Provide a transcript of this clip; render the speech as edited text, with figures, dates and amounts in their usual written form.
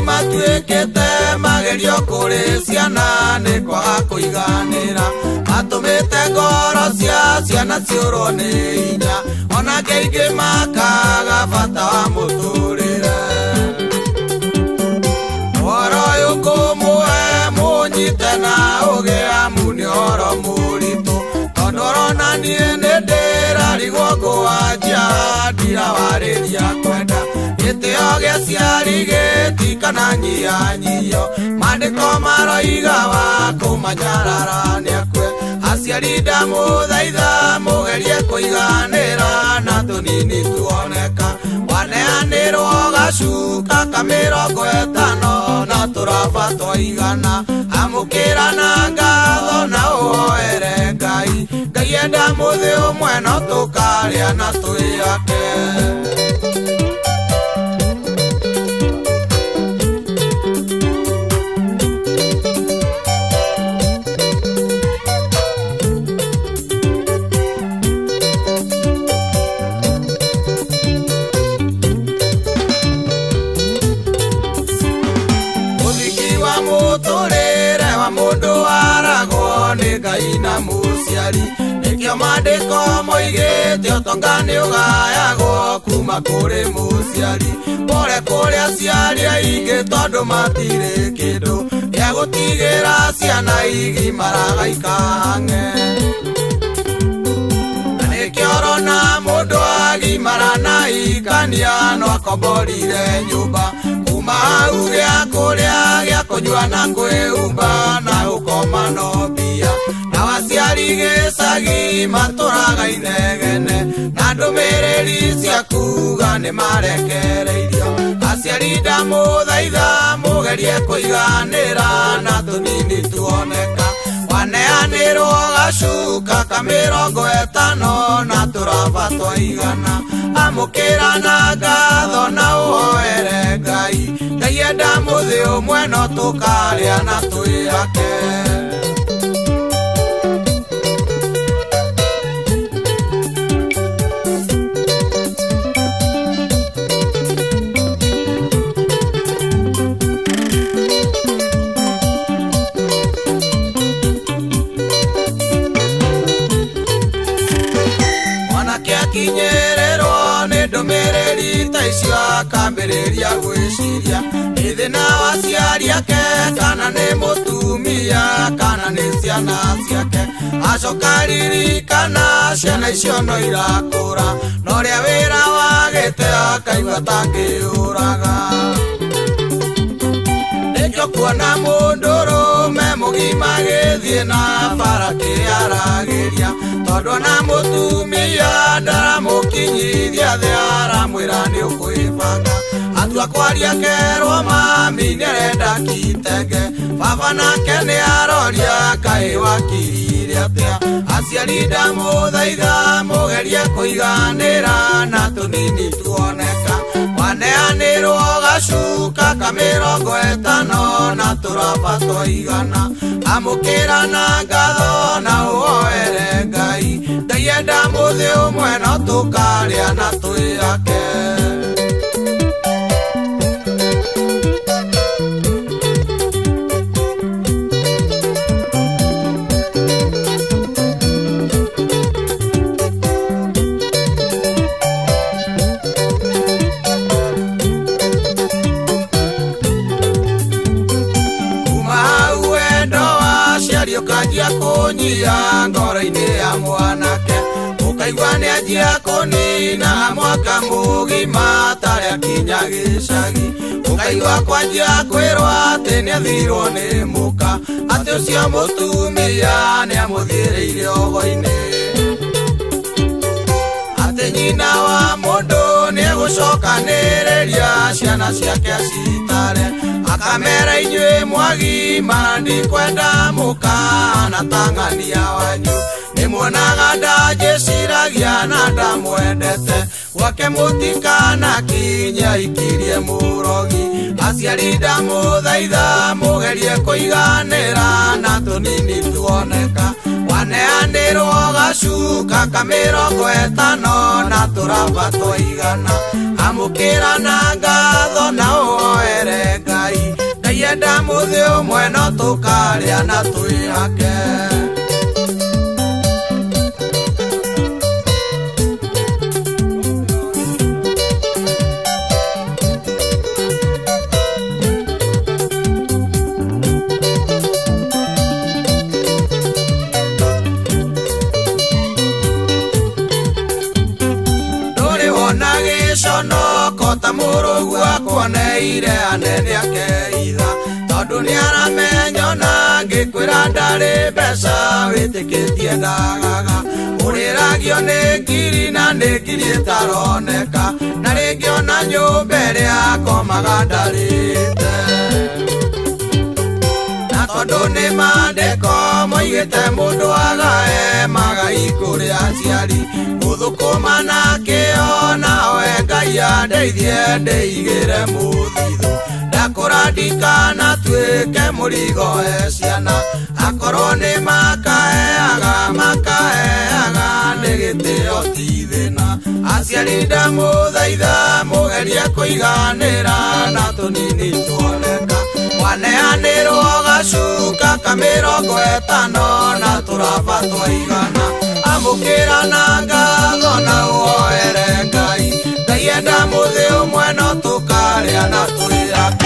Matuĩkĩte magerio kũrĩ ciana nĩ kwaga kũiganĩra, matũmĩte ngoro cia ciana ciũrwo nĩ hinya, ona aingĩ makaga bata wa mũtũrĩre. Ũhoro ũyũ ngũmũhe mũnyite na ũgĩamu nĩ ũhoro mũritũ, tondũ ũronaniĩ nĩ ndĩrarigwo ngũwanjia ndirawarĩria kwenda gĩtĩo gĩa ciari gĩtikana nyihanyihio, mandĩko maroiga wa kũmanyarara nĩ akue. Aciari ndamũthaitha mũgerie kũiganĩra na tũnini tuoneka, waneanĩrwo gacuka ka 50 na tũraba twaigana, amũkĩra na ngatho na ũhoere Ngai. Ngai enda mũthĩ ũmwe no tũkarĩa na twĩake. Mũndũ waragwo nĩ Ngai na mũciari, nĩkĩo mandĩko moigĩte ũtonga nĩ ũgayagwo kuma kũrĩ mũciari. Pore kũrĩ aciari aingĩ tondũ matirĩ kĩndũ gĩa gũtigĩra ciana igimaraga ikahang'e. Na nĩkĩo ũrona mũndũ agimara na ikania no akomborire nyũmba, kuma hau gĩa kũrĩa gĩa kũnyua na kwĩhumba na gũkoma no mbia, na aciari gĩcagi matũraga inegene na ndũmĩrĩri cia kuga nĩ marekereirio. Aciari ndamũthaitha mũgerie kũiganĩra na tũnini tuoneka, waneanĩrwo gacuka ka 50 na tũraba twaigana, amũkĩra na ngatho na ũhoere Ngai. Ngai enda mũthĩ ũmwe no tũkarĩa na twĩake. Kinyererwo nĩ ndũmĩrĩri ta icio akambĩrĩria gwĩciria, nĩ thĩna wa aciari ake kana nĩ mũtumia kana nĩ ciana ciake. Acoka ririkana ciana icio no irakũra, na ũrĩa wĩra wagĩte akaigua tangĩũraga. Nĩkĩo kuona mũndũrũme mũgima agĩthiĩ na bara kĩaragĩria, tondũ na mũtumia ndaramũkinyithia thĩ aramwĩra nĩ ũkwĩbanga. Atua kwaria kerwo mami nĩarenda kitenge, baba nake nĩ aroria kaĩ wakirire atĩa. Aciari ndamũthaitha mũgerie kũiganĩra na tũnini tuoneka, waneanĩrwo gacuka ka 50 na tũraba twaigana, amũkĩra na ngatho na ũhoere Ngai. Ngai enda mũthĩ ũmwe no tũkarĩa na twĩake. Ũkanjia kũnyia ngoro-inĩ ya mwanake, ũkaigua nĩanjia kũnina mwaka mũgima tarĩ akinya gĩcagi, ũkaigua kwanjia kwĩrwo atĩ nĩathirwo nĩ mũka, atĩ ũcio mũtumia nĩamũthiĩrĩire ũgo-inĩ, atĩ nyina wa mũndũ nĩegũcokanĩrĩria ciana ciake citare akamera inyuĩ mwagima ndikwenda mũkana tang'ania wanyu nĩmuonaga ndanjĩciragia na ndamwendete gwake mũtikanakinya ikirie mũrogi aciari ndamũthaitha mũgerie kũiganĩra na tũnini tuoneka waneanĩrwo gacuka ka 50 na tũramba twaigana amũkĩra na ngatho na ũhoere Ngai Ngai enda mũthĩ ũmwe no tũkarĩa na twĩhake kota mũrũgu akuoneire anene akeitha tondũ nĩaramenyona ngĩkwĩra ndarĩ mbeca wĩtĩkĩtie ndagaga ũrĩragio nĩ ngiri na nĩ ngiri ĩtaroneka na rĩngĩ ona nyũmba ĩrĩa akomaga ndarĩte na tondũ nĩ mandĩko moigĩte mũndũ agae magai kũrĩ aciari gũthũkũma na kĩo nawe Ngai andeithie ndĩigĩre mũthithũ ndakũrandika na tuĩke mũrigo he ciana akorwo nĩ makaheaga nĩ gĩtĩo ti thĩna aciari ndamũthaitha mũgerie kũiganĩra na tũnini tuoneka waneanĩrwo gacuka ka 50 na tũramba twaigana amũkĩra na ngatho na ũhoere Ngai Ngai enda mũthĩ ũmwe no tũkarĩa na twĩhake